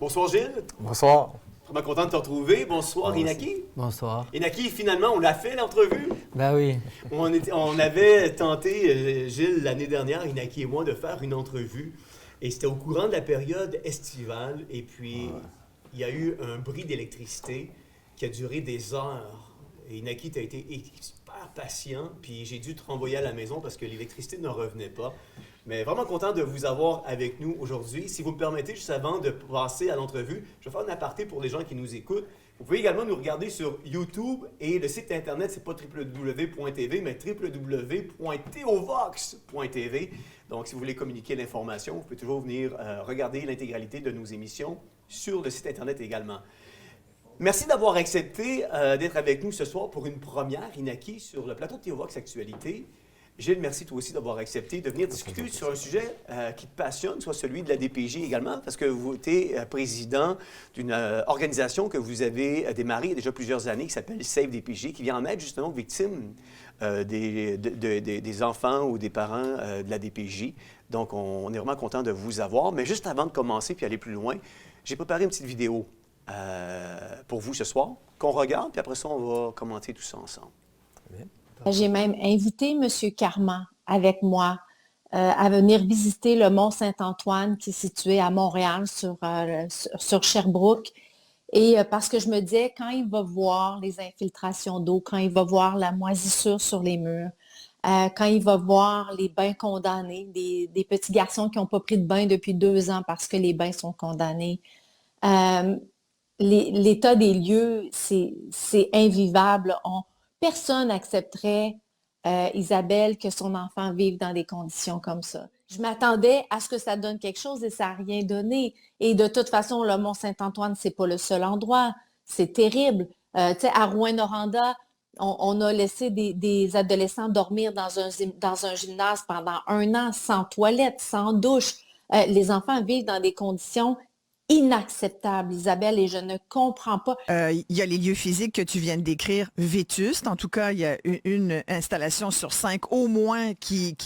Bonsoir Gilles, Bonsoir. vraiment content de te retrouver. Bonsoir Inaki. Bonsoir. Inaki, finalement, on l'a fait l'entrevue. Ben oui. On avait tenté, Gilles, l'année dernière, Inaki et moi, de faire une entrevue. Et c'était au courant de la période estivale. Et puis, il y a eu un bris d'électricité qui a duré des heures. Et Inaki, tu as été super patient. Puis j'ai dû te renvoyer à la maison parce que l'électricité ne revenait pas. Mais vraiment content de vous avoir avec nous aujourd'hui. Si vous me permettez, juste avant de passer à l'entrevue, je vais faire un aparté pour les gens qui nous écoutent. Vous pouvez également nous regarder sur YouTube et le site internet, c'est pas www.tv, mais www.tovox.tv. Donc, si vous voulez communiquer l'information, vous pouvez toujours venir regarder l'intégralité de nos émissions sur le site internet également. Merci d'avoir accepté d'être avec nous ce soir pour une première, Inaki, sur le plateau de Théovox Actualité. Gilles, merci toi aussi d'avoir accepté de venir discuter sur un sujet qui te passionne, soit celui de la DPJ également, parce que vous êtes président d'une organisation que vous avez démarrée il y a déjà plusieurs années qui s'appelle Save DPJ, qui vient en aide justement aux victimes des enfants ou des parents de la DPJ. Donc, on est vraiment content de vous avoir. Mais juste avant de commencer puis aller plus loin, j'ai préparé une petite vidéo pour vous ce soir, qu'on regarde, puis après ça, on va commenter tout ça ensemble. Très bien. J'ai même invité M. Carman avec moi à venir visiter le Mont Saint-Antoine qui est situé à Montréal sur Sherbrooke. Et parce que je me disais, quand il va voir les infiltrations d'eau, quand il va voir la moisissure sur les murs, quand il va voir les bains condamnés, des petits garçons qui n'ont pas pris de bain depuis 2 ans parce que les bains sont condamnés, l'état des lieux, c'est invivable. Personne n'accepterait, Isabelle, que son enfant vive dans des conditions comme ça. Je m'attendais à ce que ça donne quelque chose et ça n'a rien donné. Et de toute façon, le Mont-Saint-Antoine, c'est pas le seul endroit. C'est terrible. Tu sais, à Rouyn-Noranda, on a laissé des adolescents dormir dans un gymnase pendant 1 an, sans toilette, sans douche. Les enfants vivent dans des conditions inacceptable, Isabelle, et je ne comprends pas. Il y a les lieux physiques que tu viens de décrire, vétustes. En tout cas, il y a une installation sur 5 au moins qui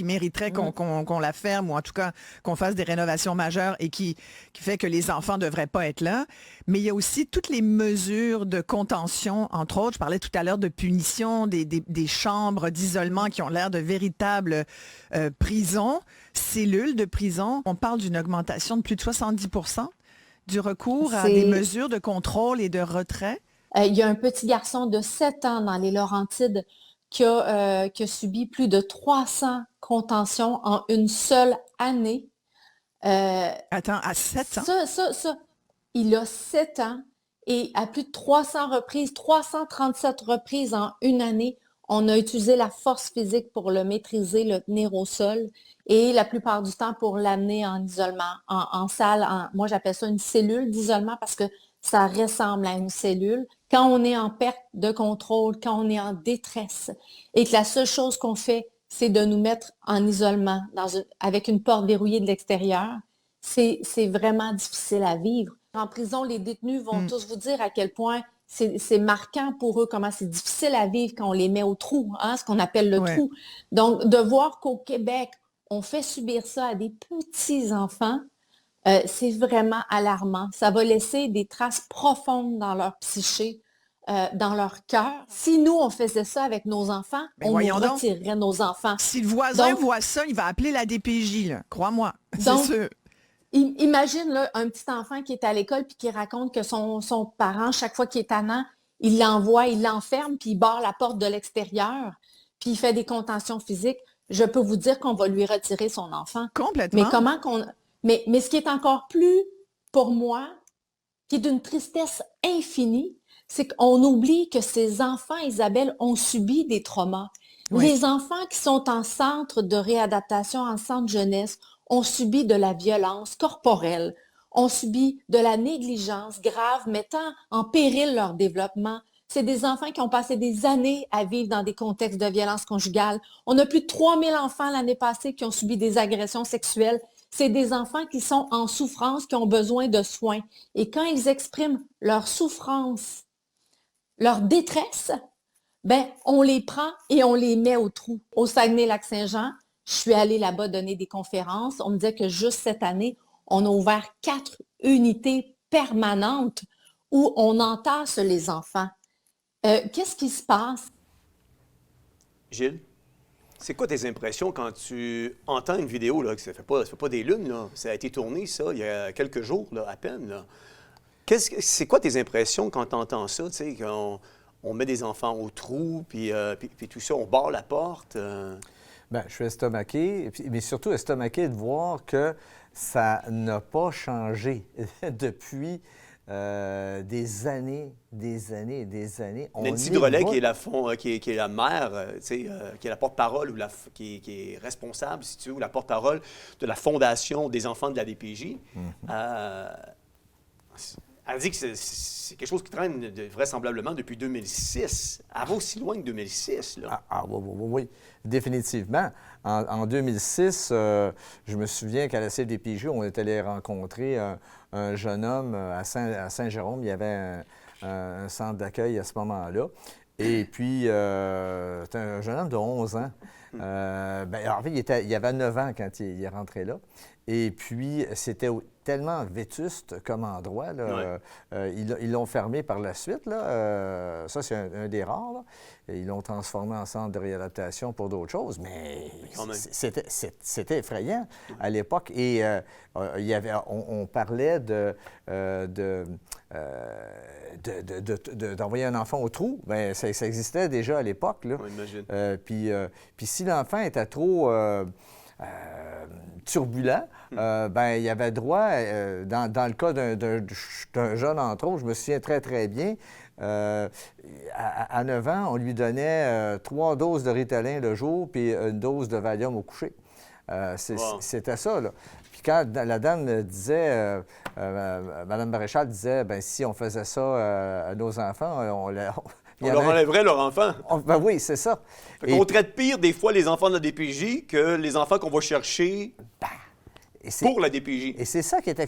mériterait qu'on la ferme ou en tout cas qu'on fasse des rénovations majeures et qui fait que les enfants ne devraient pas être là. Mais il y a aussi toutes les mesures de contention, entre autres. Je parlais tout à l'heure de punition, des chambres d'isolement qui ont l'air de véritables prisons, cellules de prison. On parle d'une augmentation de plus de 70% du recours à des mesures de contrôle et de retrait? Il y a un petit garçon de 7 ans dans les Laurentides qui a subi plus de 300 contentions en une seule année. Attends, à 7 ans? Il a 7 ans et à plus de 300 reprises, 337 reprises en une année, on a utilisé la force physique pour le maîtriser, le tenir au sol et la plupart du temps pour l'amener en isolement, en salle. Moi, j'appelle ça une cellule d'isolement parce que ça ressemble à une cellule. Quand on est en perte de contrôle, quand on est en détresse et que la seule chose qu'on fait, c'est de nous mettre en isolement avec une porte verrouillée de l'extérieur, c'est vraiment difficile à vivre. En prison, les détenus vont tous vous dire à quel point c'est marquant pour eux, comment c'est difficile à vivre quand on les met au trou, ce qu'on appelle le trou. Donc, de voir qu'au Québec, on fait subir ça à des petits-enfants, c'est vraiment alarmant. Ça va laisser des traces profondes dans leur psyché, dans leur cœur. Si nous, on faisait ça avec nos enfants, on nous retirerait nos enfants. Si le voisin voit ça, il va appeler la DPJ, là. Crois-moi, c'est sûr. Imagine là, un petit enfant qui est à l'école puis qui raconte que son parent, chaque fois qu'il est tannant, il l'envoie, il l'enferme, puis il barre la porte de l'extérieur, puis il fait des contentions physiques. Je peux vous dire qu'on va lui retirer son enfant. Complètement. Mais ce qui est encore plus, pour moi, qui est d'une tristesse infinie, c'est qu'on oublie que ces enfants, Isabelle, ont subi des traumas. Oui. Les enfants qui sont en centre de réadaptation, en centre jeunesse, ont subi de la violence corporelle, ont subi de la négligence grave, mettant en péril leur développement. C'est des enfants qui ont passé des années à vivre dans des contextes de violence conjugale. On a plus de 3000 enfants l'année passée qui ont subi des agressions sexuelles. C'est des enfants qui sont en souffrance, qui ont besoin de soins. Et quand ils expriment leur souffrance, leur détresse, on les prend et on les met au trou. Au Saguenay-Lac-Saint-Jean, je suis allée là-bas donner des conférences. On me disait que juste cette année, on a ouvert 4 unités permanentes où on entasse les enfants. Qu'est-ce qui se passe? Gilles, c'est quoi tes impressions quand tu entends une vidéo, là, que ça fait pas des lunes, là. Ça a été tourné, ça, il y a quelques jours, là, à peine, là. C'est quoi tes impressions quand tu entends ça, tu sais, qu'on on met des enfants au trou, puis tout ça, on barre la porte? Bien, je suis estomaqué, mais surtout estomaqué de voir que ça n'a pas changé depuis des années, des années et des années. Nancy Drolet, qui est la mère, qui est la porte-parole ou qui est responsable, si tu veux, ou la porte-parole de la Fondation des enfants de la DPJ, elle dit que c'est quelque chose qui traîne vraisemblablement depuis 2006. Elle va aussi loin que 2006, là. Oui, définitivement. En 2006, je me souviens qu'à la CDPJ, on est allé rencontrer un jeune homme à Saint-Jérôme. Il y avait un centre d'accueil à ce moment-là. Et puis, c'était un jeune homme de 11 ans. En fait, il avait 9 ans quand il est rentré là. Et puis, c'était tellement vétuste comme endroit. Là. Ils l'ont fermé par la suite. Là. Ça, c'est un des rares. Là. Et ils l'ont transformé en centre de réadaptation pour d'autres choses. Mais c'était effrayant à l'époque. Et on parlait d'envoyer un enfant au trou. Bien, ça existait déjà à l'époque. Là. On imagine. Puis si l'enfant était trop turbulent, il y avait droit, dans le cas d'un jeune, entre autres, je me souviens très, très bien, à 9 ans, on lui donnait 3 doses de Ritalin le jour puis une dose de Valium au coucher. C'était ça, là. Puis quand la dame me disait, Mme Maréchal disait, bien, si on faisait ça à nos enfants, on leur enlèverait leur enfant. Oui, c'est ça. On traite pire des fois les enfants de la DPJ que les enfants qu'on va chercher pour la DPJ. Et c'est ça qui est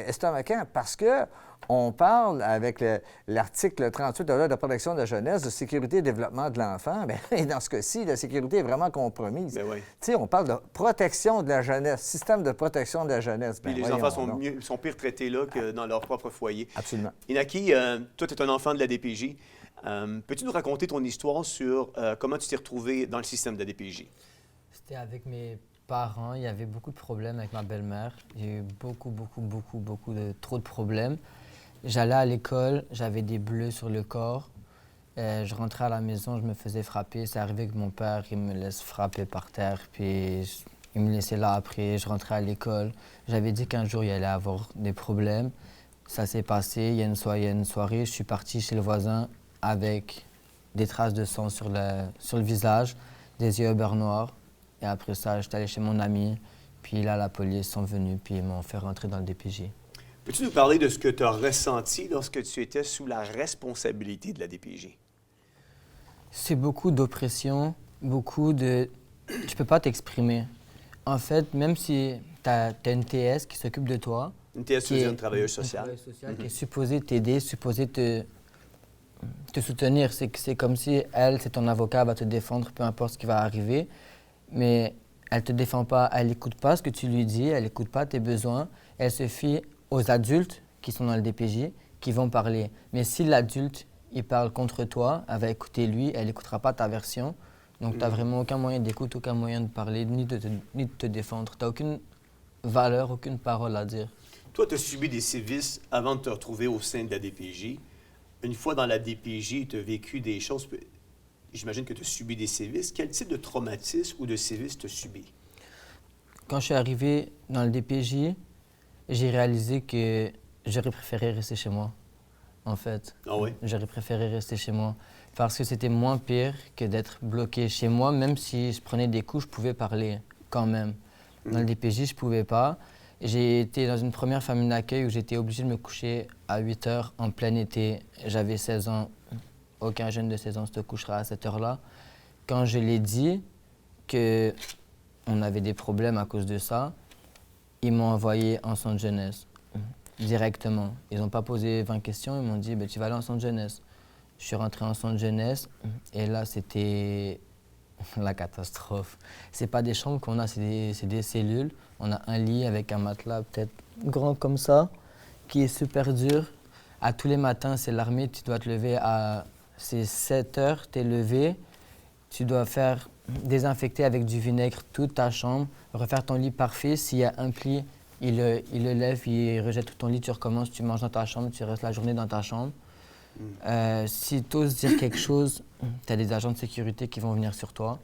estomaquant, parce que on parle avec l'article 38 de la Loi de protection de la jeunesse de sécurité et développement de l'enfant. Bien, dans ce cas-ci, la sécurité est vraiment compromise. Oui. Tu sais, on parle de protection de la jeunesse, système de protection de la jeunesse. Puis les enfants sont pire traités là que dans leur propre foyer. Absolument. Inaki, toi, tu es un enfant de la DPJ. Peux-tu nous raconter ton histoire sur comment tu t'es retrouvé dans le système de la DPJ? C'était avec mes parents. Il y avait beaucoup de problèmes avec ma belle-mère. Il y a eu trop de problèmes. J'allais à l'école, j'avais des bleus sur le corps. Je rentrais à la maison, je me faisais frapper. C'est arrivé que mon père, il me laisse frapper par terre, puis il me laissait là après. Je rentrais à l'école. J'avais dit qu'un jour, il allait avoir des problèmes. Ça s'est passé. Il y a une soirée, je suis parti chez le voisin avec des traces de sang sur le visage, des yeux au beurre noir. Et après ça, j'étais allé chez mon ami. Puis là, la police sont venus, puis ils m'ont fait rentrer dans le DPJ. Peux-tu nous parler de ce que tu as ressenti lorsque tu étais sous la responsabilité de la DPJ? C'est beaucoup d'oppression, beaucoup de... Tu peux pas t'exprimer. En fait, même si tu as une TS qui s'occupe de toi... Une TS, tu veux dire une travailleuse sociale. Une travailleuse sociale qui est supposée t'aider, supposée te soutenir. C'est comme si elle, c'est ton avocat, elle va te défendre, peu importe ce qui va arriver. Mais elle te défend pas, elle n'écoute pas ce que tu lui dis, elle n'écoute pas tes besoins. Elle se fie aux adultes qui sont dans le DPJ, qui vont parler. Mais si l'adulte, il parle contre toi, elle va écouter lui, elle n'écoutera pas ta version. Donc, tu n'as vraiment aucun moyen d'écoute, aucun moyen de parler, ni de te défendre. Tu n'as aucune valeur, aucune parole à dire. Toi, tu as subi des sévices avant de te retrouver au sein de la DPJ. Une fois dans la DPJ, tu as vécu des choses... J'imagine que tu as subi des sévices. Quel type de traumatisme ou de sévices tu as subi? Quand je suis arrivé dans le DPJ, j'ai réalisé que j'aurais préféré rester chez moi, en fait. Ah oui? J'aurais préféré rester chez moi parce que c'était moins pire que d'être bloqué chez moi. Même si je prenais des coups, je pouvais parler quand même. Dans le DPJ, je ne pouvais pas. J'ai été dans une première famille d'accueil où j'étais obligé de me coucher à 8 heures en plein été. J'avais 16 ans. Aucun jeune de 16 ans se couchera à cette heure-là. Quand je l'ai dit qu'on avait des problèmes à cause de ça, ils m'ont envoyé en centre jeunesse directement. Ils n'ont pas posé 20 questions, ils m'ont dit tu vas aller en centre jeunesse. Je suis rentré en centre jeunesse et là, c'était la catastrophe. C'est pas des chambres qu'on a, c'est des cellules. On a un lit avec un matelas peut-être grand comme ça, qui est super dur. À tous les matins, c'est l'armée, tu dois te lever à... C'est 7 heures, tu es levé. Tu dois faire désinfecter avec du vinaigre toute ta chambre, refaire ton lit parfait. S'il y a un pli, il le lève, il rejette tout ton lit, tu recommences, tu manges dans ta chambre, tu restes la journée dans ta chambre. Si tu oses dire quelque chose, tu as des agents de sécurité qui vont venir sur toi,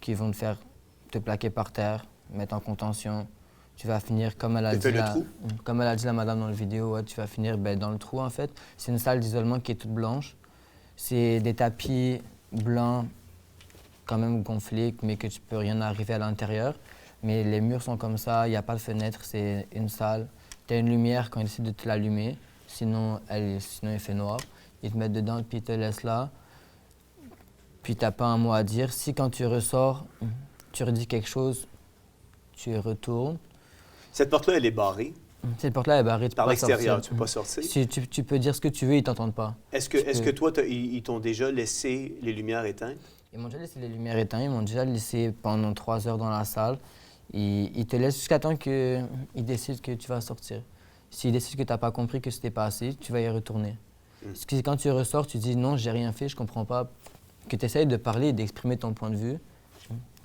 qui vont te plaquer par terre, mettre en contention. Tu vas finir, comme elle a dit la madame dans la vidéo, ouais, tu vas finir dans le trou en fait. C'est une salle d'isolement qui est toute blanche. C'est des tapis blancs, quand même gonflés, mais que tu peux rien arriver à l'intérieur. Mais les murs sont comme ça, il n'y a pas de fenêtre, c'est une salle. Tu as une lumière quand ils décident de te l'allumer, sinon il fait noir. Ils te mettent dedans, puis ils te laissent là. Puis tu n'as pas un mot à dire. Si quand tu ressors, tu redis quelque chose, tu retournes. Cette porte-là, elle est barrée. Cette porte-là est barrée, tu peux Par pas l'extérieur, sortir. tu ne peux pas sortir. Tu peux dire ce que tu veux, ils ne t'entendent pas. Est-ce que toi, ils t'ont déjà laissé les lumières éteintes? Ils m'ont déjà laissé les lumières éteintes, ils m'ont déjà laissé pendant 3 heures dans la salle. Ils te laissent jusqu'à temps qu'ils décident que tu vas sortir. S'ils décident que tu n'as pas compris que c'était pas assez, tu vas y retourner. Parce que quand tu ressors, tu dis non, j'ai rien fait, je comprends pas. Que tu essayes de parler et d'exprimer ton point de vue,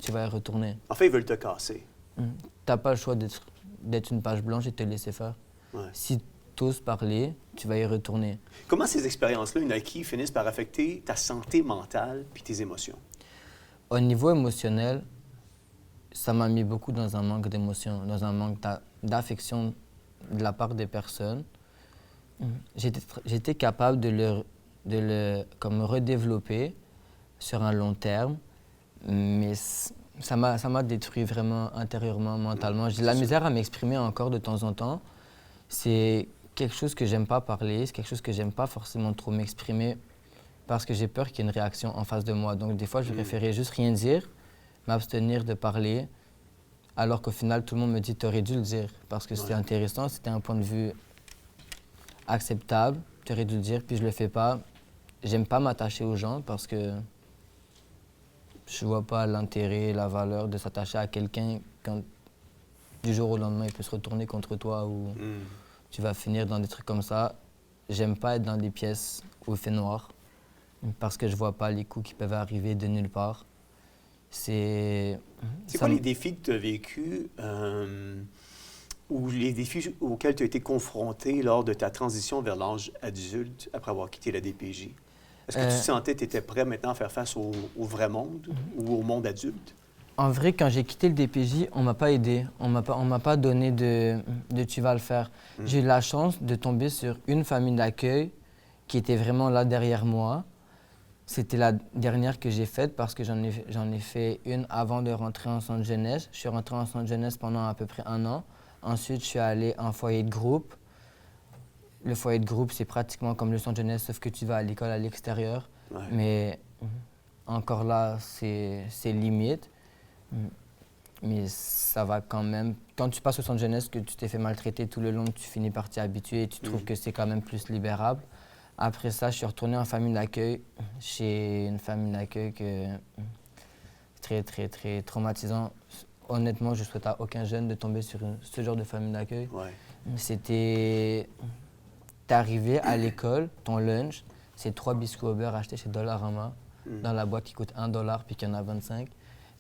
tu vas y retourner. En fait, ils veulent te casser. Tu n'as pas le choix d'être une page blanche et de te laisser faire. Ouais. Si tu oses parler, tu vas y retourner. Comment ces expériences-là, Inaki, finissent par affecter ta santé mentale puis tes émotions? Au niveau émotionnel, ça m'a mis beaucoup dans un manque d'émotion, dans un manque d'affection de la part des personnes. J'étais capable de le comme redévelopper sur un long terme, mais ça m'a détruit vraiment intérieurement, mentalement. J'ai de la misère à m'exprimer encore de temps en temps. C'est quelque chose que j'aime pas parler, c'est quelque chose que j'aime pas forcément trop m'exprimer parce que j'ai peur qu'il y ait une réaction en face de moi. Donc des fois, je préférais juste rien dire, m'abstenir de parler, alors qu'au final, tout le monde me dit « tu aurais dû le dire » parce que c'était intéressant, c'était un point de vue acceptable, tu aurais dû le dire, puis je le fais pas. J'aime pas m'attacher aux gens parce que je vois pas l'intérêt, la valeur de s'attacher à quelqu'un quand du jour au lendemain, il peut se retourner contre toi ou tu vas finir dans des trucs comme ça. J'aime pas être dans des pièces où il fait noir parce que je vois pas les coups qui peuvent arriver de nulle part. C'est quoi les défis que tu as vécus ou les défis auxquels tu as été confronté lors de ta transition vers l'âge adulte après avoir quitté la DPJ? Est-ce que tu sentais que tu étais prêt maintenant à faire face au vrai monde ou au monde adulte? En vrai, quand j'ai quitté le DPJ, on m'a pas aidé. On m'a pas donné de tu vas le faire. J'ai eu la chance de tomber sur une famille d'accueil qui était vraiment là derrière moi. C'était la dernière que j'ai faite parce que j'en ai fait une avant de rentrer en centre jeunesse. Je suis rentré en centre jeunesse pendant à peu près 1 an. Ensuite, je suis allé en foyer de groupe. Le foyer de groupe, c'est pratiquement comme le centre jeunesse, sauf que tu vas à l'école à l'extérieur. Ouais. Mais encore là, c'est limite. Mais ça va quand même. Quand tu passes au centre jeunesse, que tu t'es fait maltraiter tout le long, tu finis par t'y habituer et tu trouves que c'est quand même plus libérable. Après ça, je suis retourné en famille d'accueil, chez une famille d'accueil que très, très, très traumatisant. Honnêtement, je ne souhaite à aucun jeune de tomber sur ce genre de famille d'accueil. Ouais. C'était... T'es arrivé à l'école, ton lunch, c'est 3 biscuits au beurre achetés chez Dollarama, dans la boîte qui coûte $1 puis qu'il y en a 25.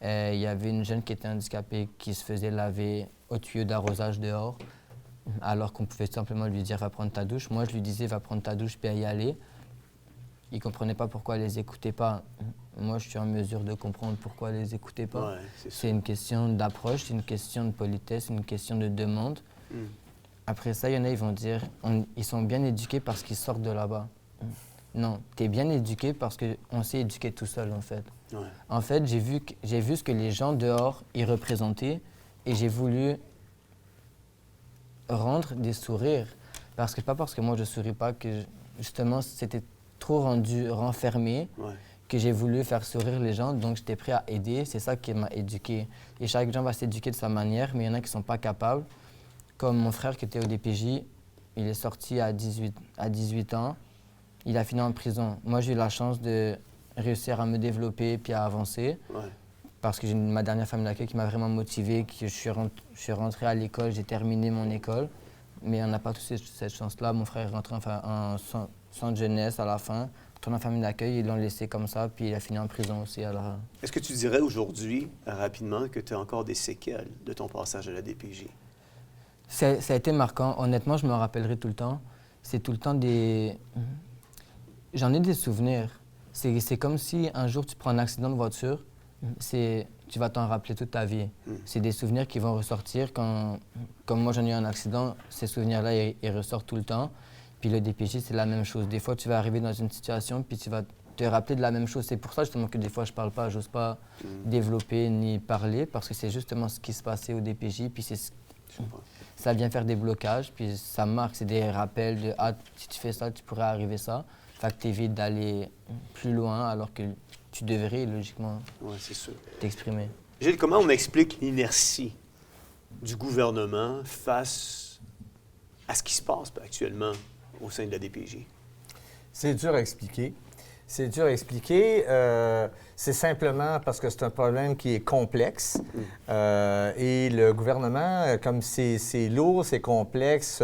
Il y avait une jeune qui était handicapée qui se faisait laver au tuyau d'arrosage dehors, alors qu'on pouvait simplement lui dire « va prendre ta douche ». Moi, je lui disais « va prendre ta douche puis à y aller ». Ils ne comprenaient pas pourquoi elle ne les écoutait pas. Moi, je suis en mesure de comprendre pourquoi elle ne les écoutait pas. Ouais, c'est une question d'approche, c'est une question de politesse, c'est une question de demande. Après ça, il y en a, ils vont dire ils sont bien éduqués parce qu'ils sortent de là-bas. Non, tu es bien éduqué parce qu'on s'est éduqué tout seul, en fait. Ouais. En fait, j'ai vu ce que les gens dehors y représentaient et j'ai voulu rendre des sourires. Parce que pas parce que moi, je souris pas que, justement, c'était trop renfermé que j'ai voulu faire sourire les gens. Donc, j'étais prêt à aider. C'est ça qui m'a éduqué. Et chaque gens va s'éduquer de sa manière, mais il y en a qui ne sont pas capables. Comme mon frère qui était au DPJ, il est sorti à 18 ans. Il a fini en prison. Moi, j'ai eu la chance de réussir à me développer puis à avancer. Ouais. parce que j'ai ma dernière famille d'accueil qui m'a vraiment motivé, que je suis rentré à l'école, j'ai terminé mon école. Mais on n'a pas tous cette chance-là. Mon frère est rentré en centre de jeunesse à la fin, retourné en famille d'accueil, ils l'ont laissé comme ça, puis il a fini en prison aussi. Alors... Est-ce que tu dirais aujourd'hui, rapidement, que tu as encore des séquelles de ton passage à la DPJ? Ça a été marquant. Honnêtement, je me rappellerai tout le temps. C'est tout le temps des... J'en ai des souvenirs. C'est comme si un jour tu prends un accident de voiture, tu vas t'en rappeler toute ta vie. C'est des souvenirs qui vont ressortir quand... Comme moi, j'en ai eu un accident, ces souvenirs-là, ils ressortent tout le temps. Puis le DPJ, c'est la même chose. Des fois, tu vas arriver dans une situation, puis tu vas te rappeler de la même chose. C'est pour ça, justement, que des fois, je parle pas, j'ose pas développer ni parler, parce que c'est justement ce qui se passait au DPJ, puis ça vient faire des blocages, puis ça marque, c'est des rappels de « Ah, si tu fais ça, tu pourrais arriver ça ». Fait que tu évites d'aller plus loin, alors que tu devrais, logiquement, t'exprimer. Gilles, comment on explique l'inertie du gouvernement face à ce qui se passe actuellement au sein de la DPJ? C'est dur à expliquer. C'est dur à expliquer. C'est simplement parce que c'est un problème qui est complexe. Et le gouvernement, comme c'est lourd, c'est complexe,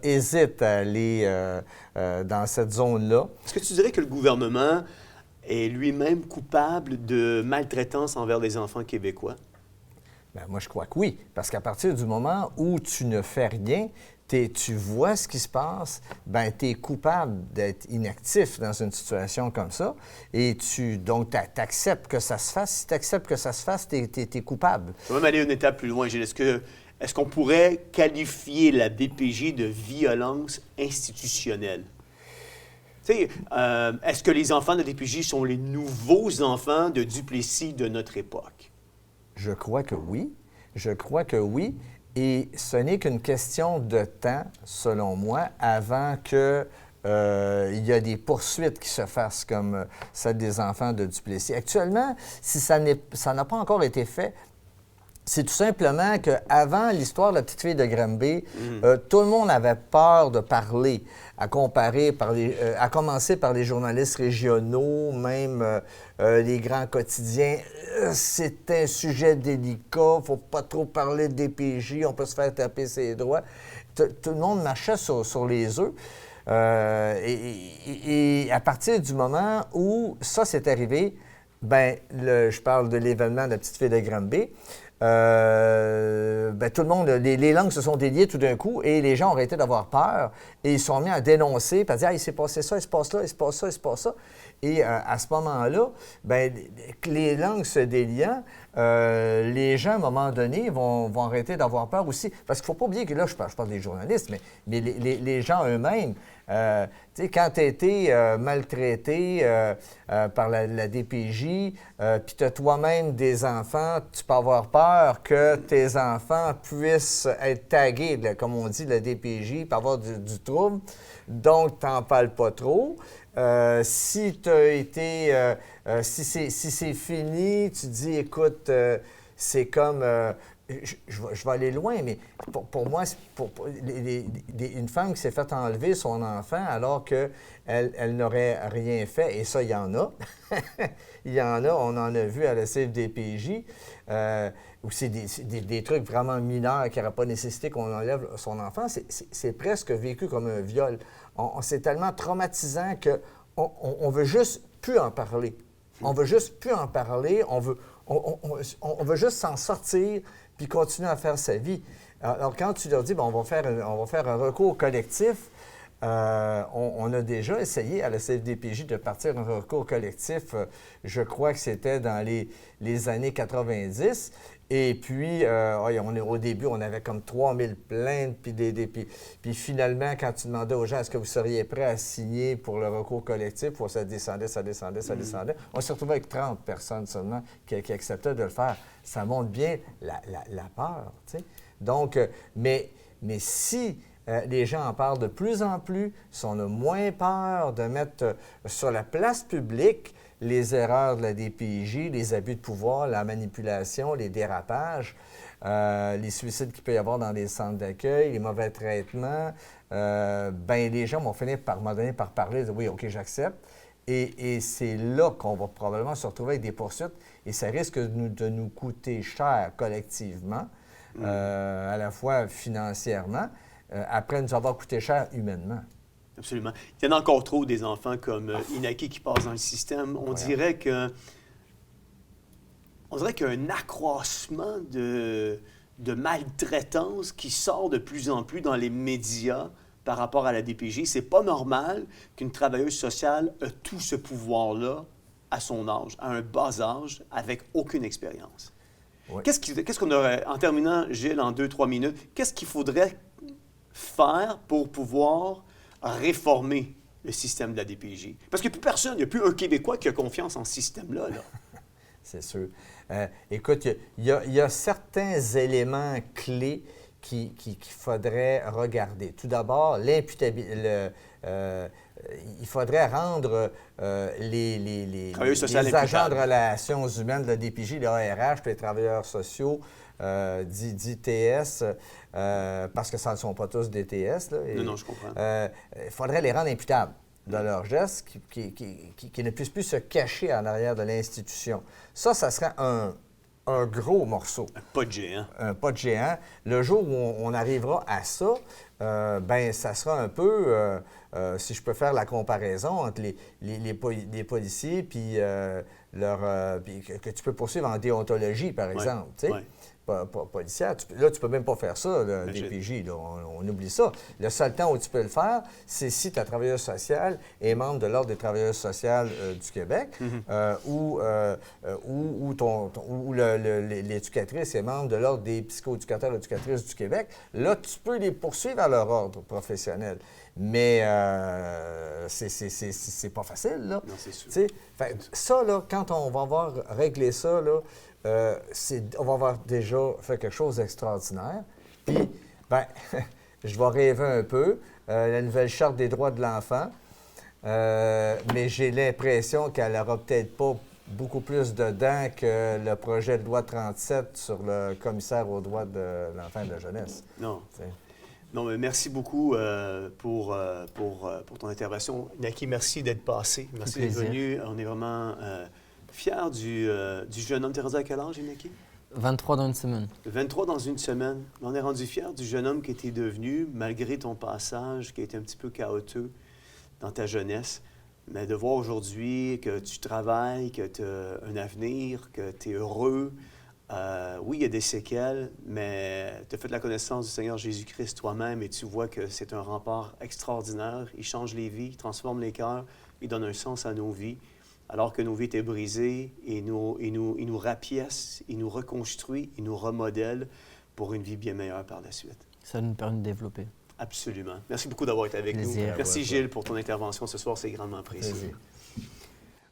hésite à aller dans cette zone-là. Est-ce que tu dirais que le gouvernement est lui-même coupable de maltraitance envers les enfants québécois? Bien, moi, je crois que oui. Parce qu'à partir du moment où tu ne fais rien, tu vois ce qui se passe, bien, tu es coupable d'être inactif dans une situation comme ça. Et donc, tu acceptes que ça se fasse. Si tu acceptes que ça se fasse, tu es coupable. Je vais même aller une étape plus loin, Gilles. Est-ce qu'on pourrait qualifier la DPJ de violence institutionnelle? Tu sais, est-ce que les enfants de la DPJ sont les nouveaux enfants de Duplessis de notre époque? Je crois que oui. Je crois que oui. Et ce n'est qu'une question de temps, selon moi, avant qu'il y a des poursuites qui se fassent comme celle des enfants de Duplessis. Actuellement, si ça n'a pas encore été fait, c'est tout simplement qu'avant l'histoire de la petite fille de Granby, tout le monde avait peur de parler, à commencer par les journalistes régionaux, même les grands quotidiens. C'est un sujet délicat, il ne faut pas trop parler de DPJ, on peut se faire taper ses droits. Tout le monde marchait sur les œufs. Et à partir du moment où ça s'est arrivé, bien, je parle de l'événement de la petite fille de Granby, tout le monde, les langues se sont déliées tout d'un coup et les gens ont arrêté d'avoir peur et ils sont mis à dénoncer, à dire « il s'est passé ça, il se passe là, il se passe ça, il se passe ça ». Et à ce moment-là, les langues se déliant, les gens, à un moment donné, vont arrêter d'avoir peur aussi. Parce qu'il ne faut pas oublier que là, je parle des journalistes, mais les gens eux-mêmes, tu sais, quand tu as été maltraité par la DPJ, puis tu as toi-même des enfants, tu peux avoir peur que tes enfants puissent être tagués, comme on dit, de la DPJ, puis avoir du trouble. Donc, tu n'en parles pas trop. Si tu as été, si c'est fini, tu dis, écoute, c'est comme, je vais aller loin, mais pour moi, une femme qui s'est fait enlever son enfant alors qu'elle n'aurait rien fait, et ça, il y en a. Il y en a, on en a vu à la CFDPJ, où c'est des trucs vraiment mineurs qui n'auraient pas nécessité qu'on enlève son enfant. C'est presque vécu comme un viol. C'est tellement traumatisant qu'on veut juste plus en parler. On veut juste plus en parler. On veut juste s'en sortir puis continuer à faire sa vie. Alors, quand tu leur dis, on va faire un recours collectif, on a déjà essayé à la CFDPJ de partir un recours collectif, je crois que c'était dans les années 90. Et puis, au début, on avait comme 3000 plaintes, puis finalement, quand tu demandais aux gens, est-ce que vous seriez prêts à signer pour le recours collectif, ça descendait. On s'est retrouvé avec 30 personnes seulement qui acceptaient de le faire. Ça montre bien la peur, tu sais. Donc, mais si les gens en parlent de plus en plus, si on a moins peur de mettre sur la place publique les erreurs de la DPJ, les abus de pouvoir, la manipulation, les dérapages, les suicides qu'il peut y avoir dans les centres d'accueil, les mauvais traitements, les gens vont finir par parler de « oui, OK, j'accepte ». Et c'est là qu'on va probablement se retrouver avec des poursuites et ça risque de nous coûter cher collectivement, à la fois financièrement, après nous avoir coûté cher humainement. Absolument. Il y en a encore trop des enfants comme Inaki qui passent dans le système. On dirait qu'il y a un accroissement de maltraitance qui sort de plus en plus dans les médias par rapport à la DPJ. C'est pas normal qu'une travailleuse sociale ait tout ce pouvoir-là à son âge, à un bas âge, avec aucune expérience. Oui. Qu'est-ce qu'on aurait, en terminant, Gilles, en 2-3 minutes, qu'est-ce qu'il faudrait faire pour pouvoir réformer le système de la DPJ? Parce qu'il n'y a plus personne, il n'y a plus un Québécois qui a confiance en ce système-là. Là. C'est sûr. Écoute, il y a certains éléments clés qu'il faudrait regarder. Tout d'abord, l'imputabilité. Il faudrait rendre les agents de relations humaines de la DPJ, le ARH, puis les travailleurs sociaux, dits TS, parce que ça ne sont pas tous des TS. Là, non, je comprends. Il faudrait les rendre imputables de leurs gestes, qui ne puissent plus se cacher en arrière de l'institution. Ça serait un gros morceau. Un pas de géant. Un pas de géant. Le jour où on arrivera à ça, ça sera un peu, si je peux faire la comparaison entre les policiers puis que tu peux poursuivre en déontologie, par exemple. Tu sais. Ouais. Policière. Là, tu peux même pas faire ça, le DPJ. Là, on oublie ça. Le seul temps où tu peux le faire, c'est si ta travailleuse sociale est membre de l'Ordre des travailleuses sociales du Québec ou l'éducatrice est membre de l'Ordre des psychoéducateurs et éducatrices du Québec. Là, tu peux les poursuivre à leur ordre professionnel. Mais c'est pas facile, là. Non, c'est sûr. Fait, ça, là, quand on va avoir réglé ça, là, on va avoir déjà fait quelque chose d'extraordinaire. Puis, je vais rêver un peu. La nouvelle Charte des droits de l'enfant, mais j'ai l'impression qu'elle n'aura peut-être pas beaucoup plus dedans que le projet de loi 37 sur le commissaire aux droits de l'enfant et de la jeunesse. Non. T'sais. Non, mais merci beaucoup pour ton intervention. Naki, merci d'être passé. Merci d'être venu. On est vraiment fiers du jeune homme. Tu es rendu à quel âge, Naki? 23 dans une semaine. 23 dans une semaine. On est rendu fiers du jeune homme que tu es devenu, malgré ton passage qui a été un petit peu chaotique dans ta jeunesse. Mais de voir aujourd'hui que tu travailles, que tu as un avenir, que tu es heureux. Oui, il y a des séquelles, mais tu as fait la connaissance du Seigneur Jésus-Christ toi-même et tu vois que c'est un rempart extraordinaire. Il change les vies, il transforme les cœurs, il donne un sens à nos vies. Alors que nos vies étaient brisées, il nous rapièce, il nous reconstruit, il nous remodèle pour une vie bien meilleure par la suite. Ça nous permet de développer. Absolument. Merci beaucoup d'avoir été avec nous. Merci Gilles pour ton intervention ce soir, c'est grandement précieux. Vous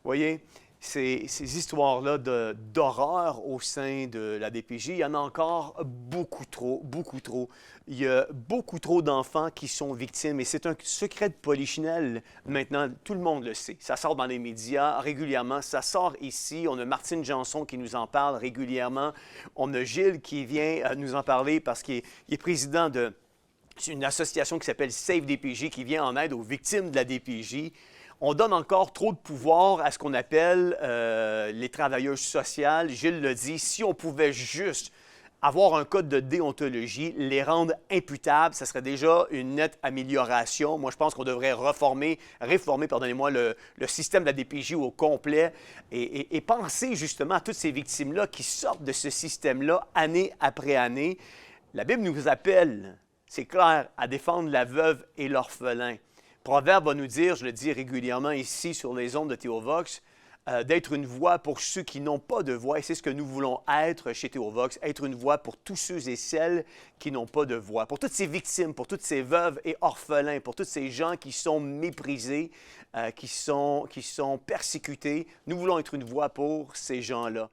voyez, ces histoires-là d'horreur au sein de la DPJ, il y en a encore beaucoup trop, beaucoup trop. Il y a beaucoup trop d'enfants qui sont victimes et c'est un secret de polichinelle. Maintenant, tout le monde le sait. Ça sort dans les médias régulièrement. Ça sort ici. On a Martine Janson qui nous en parle régulièrement. On a Gilles qui vient nous en parler parce qu'il est président d'une association qui s'appelle Save DPJ qui vient en aide aux victimes de la DPJ. On donne encore trop de pouvoir à ce qu'on appelle les travailleuses sociales. Gilles le dit, si on pouvait juste avoir un code de déontologie, les rendre imputables, ça serait déjà une nette amélioration. Moi, je pense qu'on devrait réformer, le système de la DPJ au complet et penser justement à toutes ces victimes-là qui sortent de ce système-là année après année. La Bible nous appelle, c'est clair, à défendre la veuve et l'orphelin. Proverbe va nous dire, je le dis régulièrement ici sur les ondes de Théovox, d'être une voix pour ceux qui n'ont pas de voix. Et c'est ce que nous voulons être chez Théovox, être une voix pour tous ceux et celles qui n'ont pas de voix. Pour toutes ces victimes, pour toutes ces veuves et orphelins, pour tous ces gens qui sont méprisés, qui sont persécutés, nous voulons être une voix pour ces gens-là.